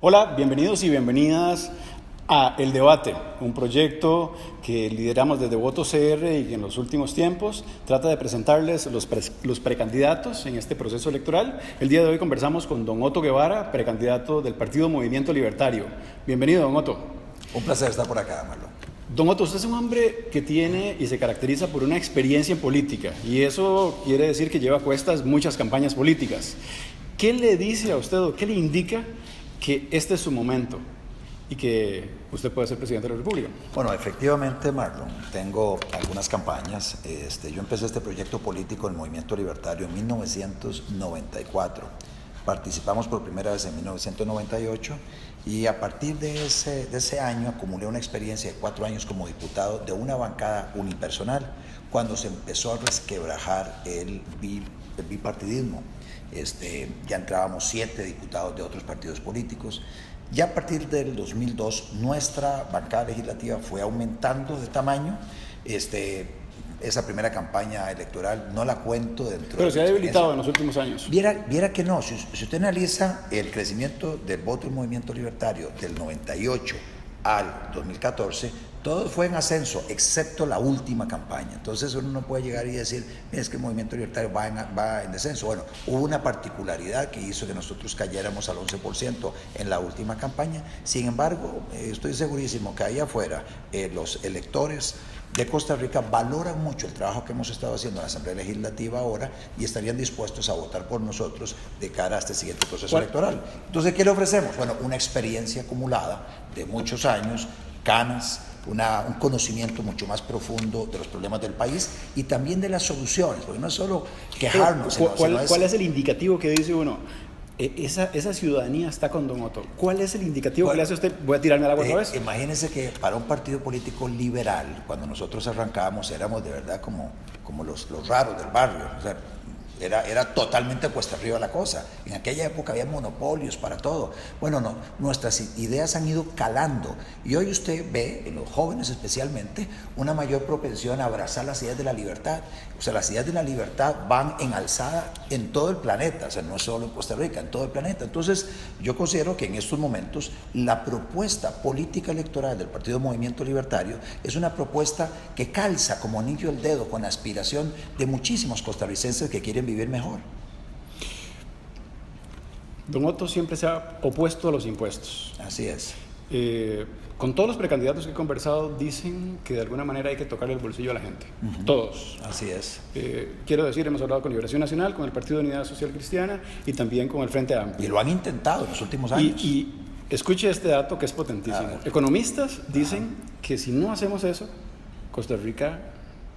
Hola, bienvenidos y bienvenidas a El Debate, un proyecto que lideramos desde Voto CR y que en los últimos tiempos trata de presentarles los precandidatos en este proceso electoral. El día de hoy conversamos con don Otto Guevara, precandidato del Partido Movimiento Libertario. Bienvenido, don Otto. Un placer estar por acá, Marlon. Don Otto, usted es un hombre que tiene y se caracteriza por una experiencia en política, y eso quiere decir que lleva a cuestas muchas campañas políticas. ¿Qué le dice a usted o qué le indica que este es su momento y que usted puede ser presidente de la República? Bueno, efectivamente, Marlon, tengo algunas campañas. Yo empecé este proyecto político en el Movimiento Libertario en 1994. Participamos por primera vez en 1998 y a partir de ese año acumulé una experiencia de 4 años como diputado de una bancada unipersonal cuando se empezó a resquebrajar el bipartidismo. Ya entrábamos 7 diputados de otros partidos políticos. Ya a partir del 2002 nuestra bancada legislativa fue aumentando de tamaño. Esa primera campaña electoral no la cuento dentro Pero de se ha debilitado en los últimos años. Viera que no, si usted analiza el crecimiento del voto del Movimiento Libertario del 98 al 2014, todo fue en ascenso, excepto la última campaña. Entonces uno no puede llegar y decir, mira, es que el Movimiento Libertario va en descenso. Bueno, hubo una particularidad que hizo que nosotros cayéramos al 11% en la última campaña. Sin embargo, estoy segurísimo que ahí afuera los electores de Costa Rica valoran mucho el trabajo que hemos estado haciendo en la Asamblea Legislativa ahora y estarían dispuestos a votar por nosotros de cara a este siguiente proceso electoral. Entonces, ¿qué le ofrecemos? Bueno, una experiencia acumulada de muchos años, canas, un conocimiento mucho más profundo de los problemas del país y también de las soluciones, porque no es solo quejarnos. ¿Cuál es el indicativo que dice uno? Esa ciudadanía está con don Otto. ¿Cuál es el indicativo que le hace a usted? Voy a tirarme al agua otra vez. Imagínense que para un partido político liberal, cuando nosotros arrancábamos, éramos de verdad como los raros del barrio. O sea, era totalmente cuesta arriba la cosa. En aquella época había monopolios para todo. Bueno, no, nuestras ideas han ido calando y hoy usted ve, en los jóvenes especialmente, una mayor propensión a abrazar las ideas de la libertad. O sea, las ideas de la libertad van en alzada en todo el planeta, o sea, no solo en Costa Rica, en todo el planeta. Entonces, yo considero que en estos momentos la propuesta política electoral del Partido Movimiento Libertario es una propuesta que calza como anillo al dedo con la aspiración de muchísimos costarricenses que quieren vivir mejor. Don Otto siempre se ha opuesto a los impuestos. Así es. Con todos los precandidatos que he conversado dicen que de alguna manera hay que tocarle el bolsillo a la gente. Todos. Así es. Quiero decir, hemos hablado con Liberación Nacional, con el Partido de Unidad Social Cristiana y también con el Frente Amplio. Y lo han intentado en los últimos años. Y escuche este dato que es potentísimo. Economistas dicen que si no hacemos eso, Costa Rica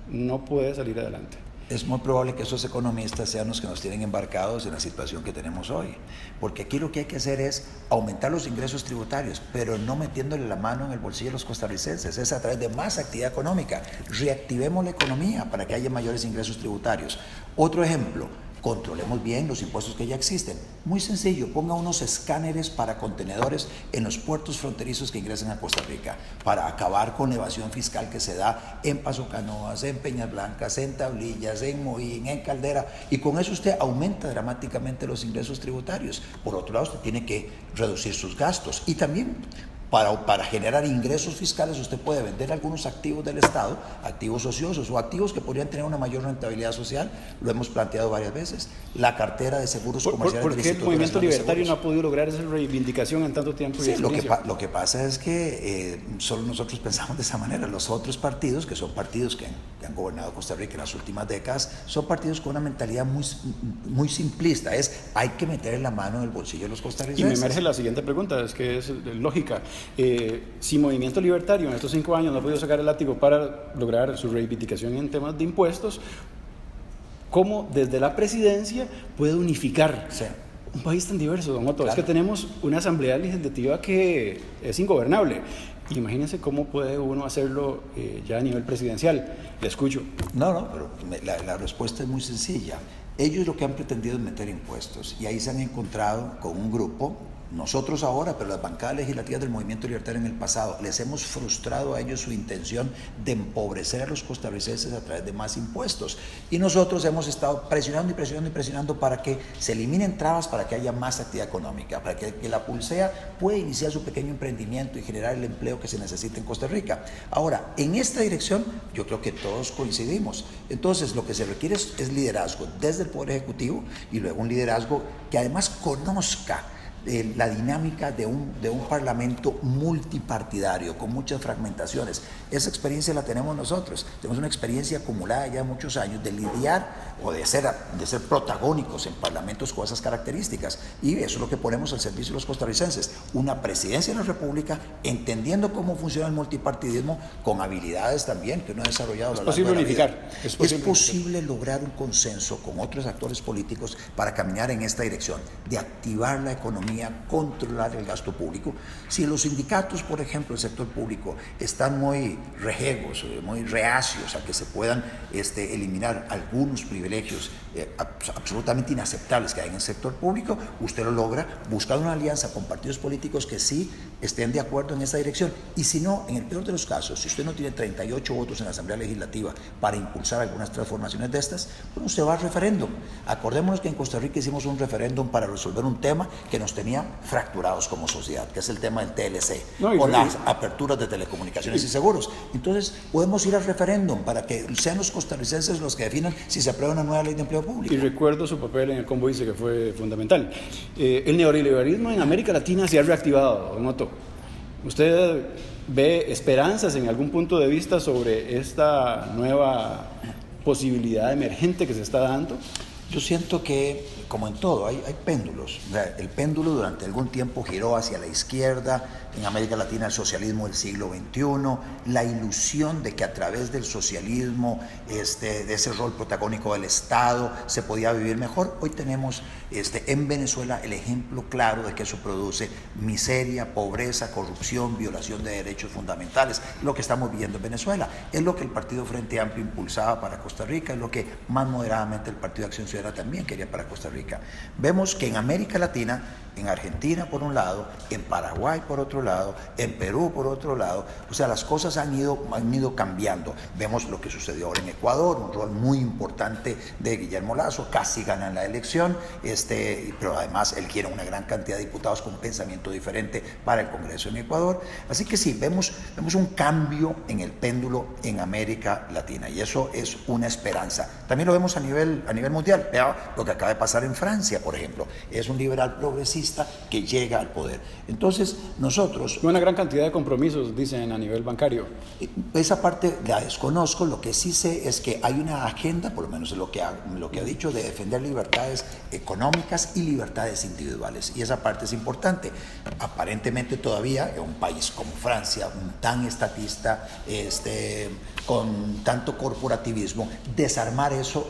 no puede salir adelante. Es muy probable que esos economistas sean los que nos tienen embarcados en la situación que tenemos hoy. Porque aquí lo que hay que hacer es aumentar los ingresos tributarios, pero no metiéndole la mano en el bolsillo de los costarricenses. Es a través de más actividad económica. Reactivemos la economía para que haya mayores ingresos tributarios. Otro ejemplo. Controlemos bien los impuestos que ya existen. Muy sencillo, ponga unos escáneres para contenedores en los puertos fronterizos que ingresan a Costa Rica para acabar con la evasión fiscal que se da en Paso Canoas, en Peñas Blancas, en Tablillas, en Moín, en Caldera, y con eso usted aumenta dramáticamente los ingresos tributarios. Por otro lado, usted tiene que reducir sus gastos y también para generar ingresos fiscales usted puede vender algunos activos del Estado, activos ociosos o activos que podrían tener una mayor rentabilidad social. Lo hemos planteado varias veces. La cartera de seguros comerciales ¿Por qué el Movimiento Libertario no ha podido lograr esa reivindicación en tanto tiempo? Sí, lo que pasa es que solo nosotros pensamos de esa manera. Los otros partidos, que son partidos que han gobernado Costa Rica en las últimas décadas, son partidos con una mentalidad muy simplista. Hay que meter en la mano en el bolsillo de los costarricenses. Y me emerge la siguiente pregunta, es que es lógica. Si Movimiento Libertario en estos 5 años no ha podido sacar el látigo para lograr su reivindicación en temas de impuestos, ¿cómo desde la presidencia puede unificar un país tan diverso, don Otto? Claro. Es que tenemos una asamblea legislativa que es ingobernable. Imagínense cómo puede uno hacerlo ya a nivel presidencial. Le escucho. No, pero la respuesta es muy sencilla. Ellos lo que han pretendido es meter impuestos y ahí se han encontrado con un grupo nosotros ahora, pero las bancadas legislativas del Movimiento Libertario en el pasado, les hemos frustrado a ellos su intención de empobrecer a los costarricenses a través de más impuestos. Y nosotros hemos estado presionando y presionando y presionando para que se eliminen trabas, para que haya más actividad económica, para que la Pulsea pueda iniciar su pequeño emprendimiento y generar el empleo que se necesita en Costa Rica. Ahora, en esta dirección, yo creo que todos coincidimos. Entonces, lo que se requiere es liderazgo desde el Poder Ejecutivo y luego un liderazgo que además conozca la dinámica de un parlamento multipartidario con muchas fragmentaciones. Esa experiencia la tenemos nosotros, tenemos una experiencia acumulada ya muchos años de lidiar o de ser protagónicos en parlamentos con esas características, y eso es lo que ponemos al servicio de los costarricenses, una presidencia de la República entendiendo cómo funciona el multipartidismo con habilidades también que uno ha desarrollado a lo largo de la vida. Es posible lograr un consenso con otros actores políticos para caminar en esta dirección de activar la economía, controlar el gasto público. Si los sindicatos, por ejemplo, el sector público, están muy rejegos, muy reacios a que se puedan eliminar algunos privilegios absolutamente inaceptables que hay en el sector público, usted lo logra buscando una alianza con partidos políticos que sí estén de acuerdo en esa dirección. Y si no, en el peor de los casos, si usted no tiene 38 votos en la Asamblea Legislativa para impulsar algunas transformaciones de estas, pues usted va al referéndum. Acordémonos que en Costa Rica hicimos un referéndum para resolver un tema que nos tenía fracturados como sociedad, que es el tema del TLC, con las aperturas de telecomunicaciones y seguros. Entonces, podemos ir al referéndum para que sean los costarricenses los que definan si se aprueba una nueva ley de empleo público. Y recuerdo su papel en el Combo Dice, que fue fundamental. El neoliberalismo en América Latina se ha reactivado, don Otto. ¿Usted ve esperanzas en algún punto de vista sobre esta nueva posibilidad emergente que se está dando? Yo siento que, como en todo, hay péndulos. El péndulo durante algún tiempo giró hacia la izquierda, en América Latina el socialismo del siglo XXI, la ilusión de que a través del socialismo, de ese rol protagónico del Estado, se podía vivir mejor. Hoy tenemos en Venezuela el ejemplo claro de que eso produce miseria, pobreza, corrupción, violación de derechos fundamentales. Lo que estamos viviendo en Venezuela es lo que el Partido Frente Amplio impulsaba para Costa Rica, es lo que más moderadamente el Partido Acción Ciudadana también quería para Costa Rica. Vemos que en América Latina, en Argentina por un lado, en Paraguay por otro lado, en Perú por otro lado, o sea, las cosas han ido cambiando. Vemos lo que sucedió ahora en Ecuador, un rol muy importante de Guillermo Lasso, casi ganan la elección, pero además él quiere una gran cantidad de diputados con pensamiento diferente para el Congreso en Ecuador. Así que sí, vemos un cambio en el péndulo en América Latina, y eso es una esperanza. También lo vemos a nivel mundial. Vea lo que acaba de pasar en Francia, por ejemplo. Es un liberal progresista que llega al poder. Entonces, nosotros... Una gran cantidad de compromisos, dicen, a nivel bancario. Esa parte la desconozco. Lo que sí sé es que hay una agenda, por lo menos lo que ha dicho, de defender libertades económicas y libertades individuales. Y esa parte es importante. Aparentemente todavía en un país como Francia, tan estatista, con tanto corporativismo, desarmar eso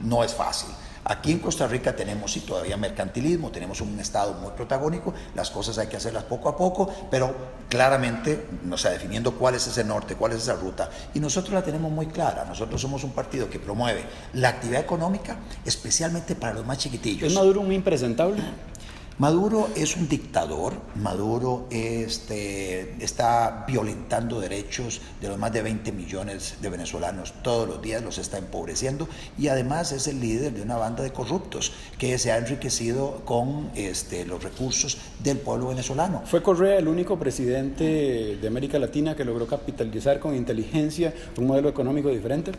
no es fácil. Aquí en Costa Rica tenemos sí todavía mercantilismo, tenemos un Estado muy protagónico, las cosas hay que hacerlas poco a poco, pero claramente, definiendo cuál es ese norte, cuál es esa ruta, y nosotros la tenemos muy clara. Nosotros somos un partido que promueve la actividad económica, especialmente para los más chiquitillos. ¿Es Maduro un impresentable? Maduro es un dictador. Maduro está violentando derechos de los más de 20 millones de venezolanos todos los días, los está empobreciendo, y además es el líder de una banda de corruptos que se ha enriquecido con los recursos del pueblo venezolano. ¿Fue Correa el único presidente de América Latina que logró capitalizar con inteligencia un modelo económico diferente?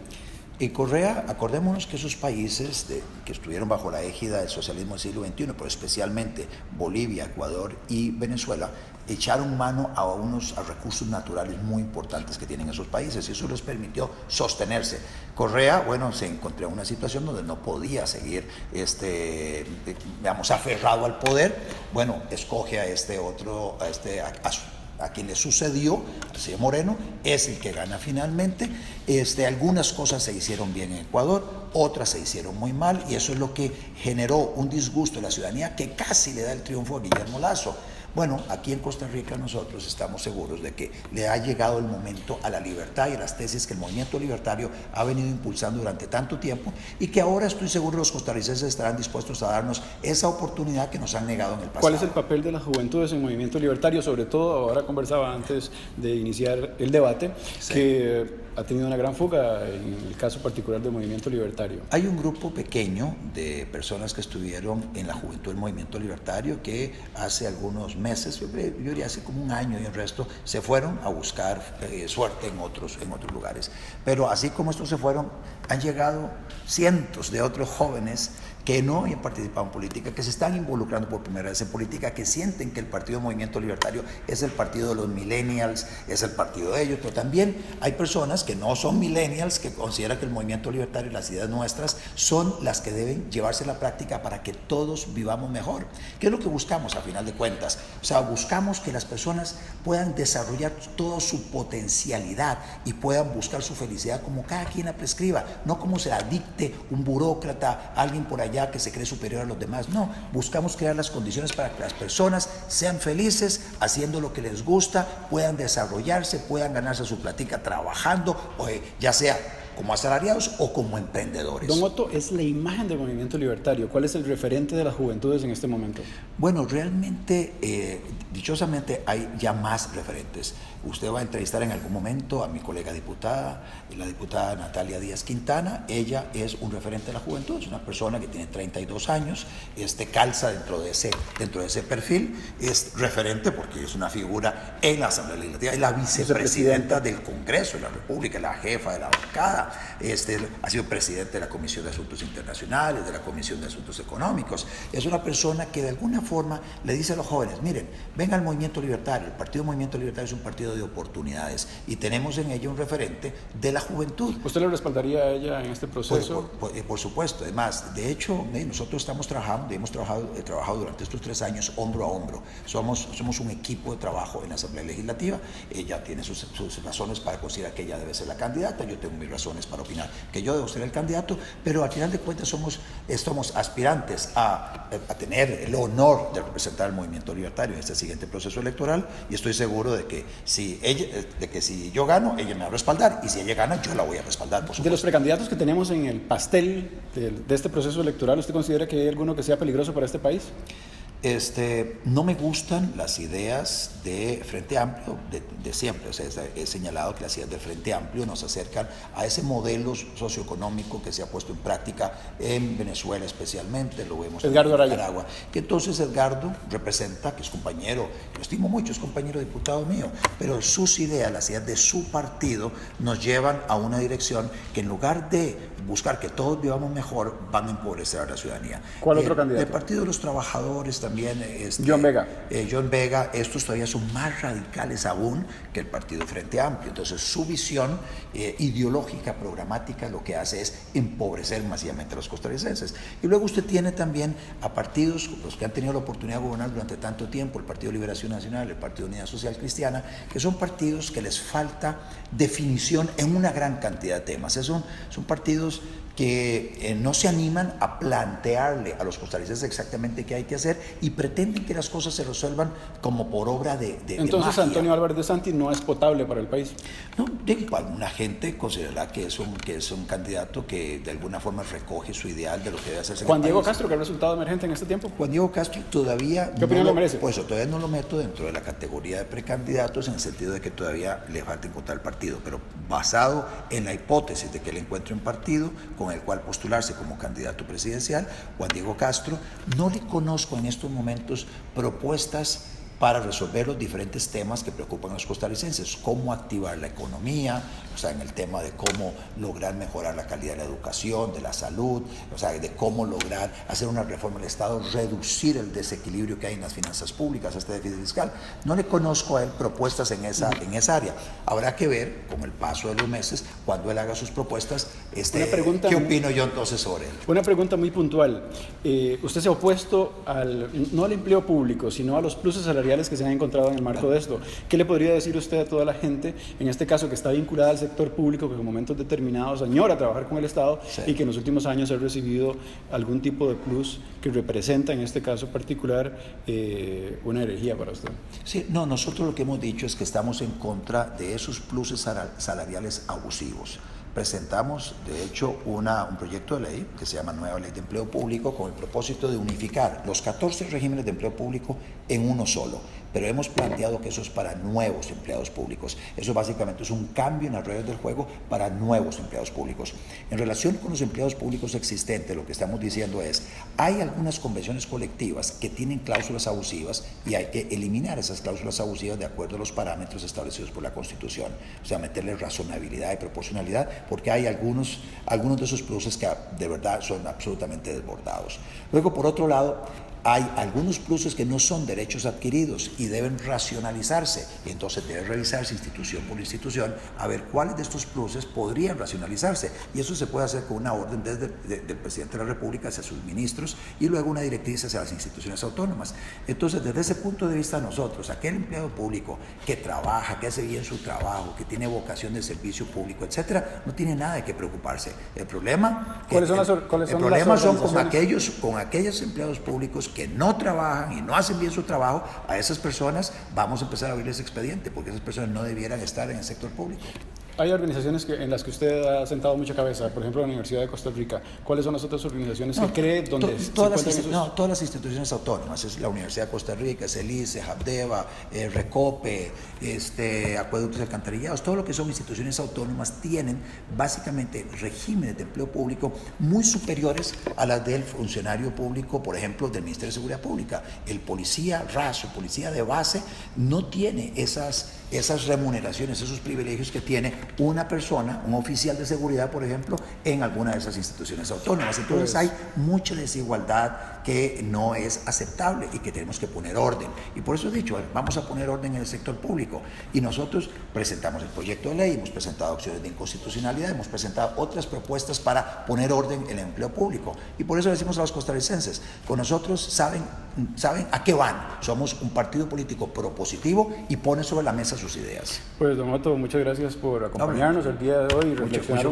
Y Correa, acordémonos que esos países que estuvieron bajo la égida del socialismo del siglo XXI, pero especialmente Bolivia, Ecuador y Venezuela, echaron mano a recursos naturales muy importantes que tienen esos países, y eso les permitió sostenerse. Correa, se encontró en una situación donde no podía seguir, aferrado al poder. Escoge a quien le sucedió, al señor Moreno, es el que gana finalmente. Algunas cosas se hicieron bien en Ecuador, otras se hicieron muy mal, y eso es lo que generó un disgusto en la ciudadanía que casi le da el triunfo a Guillermo Lasso. Bueno, aquí en Costa Rica nosotros estamos seguros de que le ha llegado el momento a la libertad y a las tesis que el movimiento libertario ha venido impulsando durante tanto tiempo y que ahora estoy seguro los costarricenses estarán dispuestos a darnos esa oportunidad que nos han negado en el pasado. ¿Cuál es el papel de las juventudes en movimiento libertario? Sobre todo, ahora conversaba antes de iniciar el debate, sí, que ha tenido una gran fuga en el caso particular del movimiento libertario. Hay un grupo pequeño de personas que estuvieron en la juventud del movimiento libertario que hace algunos meses, yo diría hace como un año y el resto, se fueron a buscar suerte en otros lugares. Pero así como estos se fueron, han llegado cientos de otros jóvenes que no habían participado en política, que se están involucrando por primera vez en política, que sienten que el Partido Movimiento Libertario es el partido de los millennials, es el partido de ellos, pero también hay personas que no son millennials, que consideran que el Movimiento Libertario y las ideas nuestras son las que deben llevarse a la práctica para que todos vivamos mejor. ¿Qué es lo que buscamos a final de cuentas? O sea, buscamos que las personas puedan desarrollar toda su potencialidad y puedan buscar su felicidad como cada quien la prescriba, no como se la dicte un burócrata, alguien por allá que se cree superior a los demás. No, buscamos crear las condiciones para que las personas sean felices haciendo lo que les gusta, puedan desarrollarse, puedan ganarse su platica trabajando, ya sea como asalariados o como emprendedores. Don Otto, es la imagen del movimiento libertario. ¿Cuál es el referente de las juventudes en este momento? Bueno, realmente, dichosamente, hay ya más referentes. Usted va a entrevistar en algún momento a mi colega diputada, la diputada Natalia Díaz Quintana. Ella es un referente de la juventud, es una persona que tiene 32 años, calza dentro de ese perfil, es referente porque es una figura en la Asamblea Legislativa, es la vicepresidenta del Congreso de la República, la jefa de la bancada. Ha sido presidente de la Comisión de Asuntos Internacionales, de la Comisión de Asuntos Económicos. Es una persona que de alguna forma le dice a los jóvenes, miren, venga al movimiento libertario. El Partido Movimiento Libertario es un partido de oportunidades y tenemos en ella un referente de la juventud. ¿Usted le respaldaría a ella en este proceso? Por supuesto. Además, de hecho, nosotros estamos trabajando, hemos trabajado durante estos 3 años hombro a hombro. Somos un equipo de trabajo en la Asamblea Legislativa. Ella tiene sus razones para considerar que ella debe ser la candidata. Yo tengo mis razones para opinar que yo debo ser el candidato, pero al final de cuentas somos aspirantes a tener el honor de representar al movimiento libertario en este siguiente proceso electoral, y estoy seguro de que si yo gano, ella me va a respaldar, y si ella gana, yo la voy a respaldar, por supuesto. De los precandidatos que tenemos en el pastel de este proceso electoral, ¿usted considera que hay alguno que sea peligroso para este país? No me gustan las ideas de Frente Amplio de siempre. O sea, he señalado que las ideas del Frente Amplio nos acercan a ese modelo socioeconómico que se ha puesto en práctica en Venezuela especialmente, lo vemos en Nicaragua. Que entonces Edgardo representa, que es compañero, lo estimo mucho, es compañero diputado mío, pero sus ideas, las ideas de su partido, nos llevan a una dirección que en lugar de buscar que todos vivamos mejor, van a empobrecer a la ciudadanía. ¿Cuál otro candidato? El Partido de los Trabajadores también. John Vega. John Vega, estos todavía son más radicales aún que el Partido Frente Amplio. Entonces, su visión ideológica, programática, lo que hace es empobrecer masivamente a los costarricenses. Y luego usted tiene también a partidos, los que han tenido la oportunidad de gobernar durante tanto tiempo, el Partido de Liberación Nacional, el Partido de Unidad Social Cristiana, que son partidos que les falta definición en una gran cantidad de temas. Son partidos que no se animan a plantearle a los costarricenses exactamente qué hay que hacer y pretenden que las cosas se resuelvan como por obra de Entonces, magia. Antonio Álvarez de Santi no es potable para el país. No, alguna gente considera que es un candidato que de alguna forma recoge su ideal de lo que debe hacerse. Juan Diego Castro, que ha resultado emergente en este tiempo. Juan Diego Castro todavía... ¿Qué opinión le merece? Pues todavía no lo meto dentro de la categoría de precandidatos en el sentido de que todavía le falta encontrar el partido, pero basado en la hipótesis de que él encuentre un partido con el cual postularse como candidato presidencial, Juan Diego Castro, no le conozco en estos momentos propuestas para resolver los diferentes temas que preocupan a los costarricenses, cómo activar la economía, o sea, en el tema de cómo lograr mejorar la calidad de la educación, de la salud, o sea, de cómo lograr hacer una reforma del Estado, reducir el desequilibrio que hay en las finanzas públicas, este déficit fiscal. No le conozco a él propuestas en esa área. Habrá que ver, con el paso de los meses, cuando él haga sus propuestas, ¿qué opino yo entonces sobre él? Una pregunta muy puntual. Usted se ha opuesto no al empleo público, sino a los pluses salariales salariales que se han encontrado en el marco de esto. ¿Qué le podría decir usted a toda la gente, en este caso que está vinculada al sector público, que en momentos determinados añora trabajar con el Estado y que en los últimos años ha recibido algún tipo de plus que representa en este caso particular una herejía para usted? Sí, no, nosotros lo que hemos dicho es que estamos en contra de esos pluses salariales abusivos. Presentamos, de hecho, un proyecto de ley que se llama Nueva Ley de Empleo Público con el propósito de unificar los 14 regímenes de empleo público en uno solo. Pero hemos planteado que eso es para nuevos empleados públicos. Eso básicamente es un cambio en las reglas del juego para nuevos empleados públicos. En relación con los empleados públicos existentes, lo que estamos diciendo es, hay algunas convenciones colectivas que tienen cláusulas abusivas y hay que eliminar esas cláusulas abusivas de acuerdo a los parámetros establecidos por la Constitución. O sea, meterle razonabilidad y proporcionalidad, porque hay algunos de esos pluses que de verdad son absolutamente desbordados. Luego, por otro lado, hay algunos pluses que no son derechos adquiridos y deben racionalizarse, y entonces debe revisarse institución por institución a ver cuáles de estos pluses podrían racionalizarse, y eso se puede hacer con una orden desde del presidente de la República hacia sus ministros y luego una directriz hacia las instituciones autónomas. Entonces, desde ese punto de vista, nosotros, aquel empleado público que trabaja, que hace bien su trabajo, que tiene vocación de servicio público, etcétera, no tiene nada de qué preocuparse. El problema son con aquellos empleados públicos que no trabajan y no hacen bien su trabajo. A esas personas vamos a empezar a abrirles expediente, porque esas personas no debieran estar en el sector público. Hay organizaciones en las que usted ha sentado mucha cabeza, por ejemplo la Universidad de Costa Rica. ¿Cuáles son las otras organizaciones que cree donde todas las instituciones autónomas? Es la Universidad de Costa Rica, es el ICE, Habdeba, Recope, Acueductos y Alcantarillados. Todo lo que son instituciones autónomas tienen básicamente regímenes de empleo público muy superiores a las del funcionario público, por ejemplo, del Ministerio de Seguridad Pública. El policía raso, policía de base, no tiene esas remuneraciones, esos privilegios que tiene una persona, un oficial de seguridad, por ejemplo, en alguna de esas instituciones autónomas. Entonces hay mucha desigualdad que no es aceptable y que tenemos que poner orden. Y por eso he dicho, vamos a poner orden en el sector público. Y nosotros presentamos el proyecto de ley, hemos presentado acciones de inconstitucionalidad, hemos presentado otras propuestas para poner orden en el empleo público. Y por eso decimos a los costarricenses, con nosotros saben a qué van. Somos un partido político propositivo y pone sobre la mesa sus ideas. Pues, don Otto, muchas gracias por acompañarnos el día de hoy y reflexionar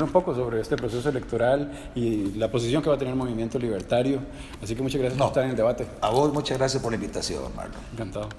un poco sobre este proceso electoral y la posición que va a tener el Movimiento Libertario. Así que muchas gracias por estar en el debate. A vos muchas gracias por la invitación, Marlon. Encantado.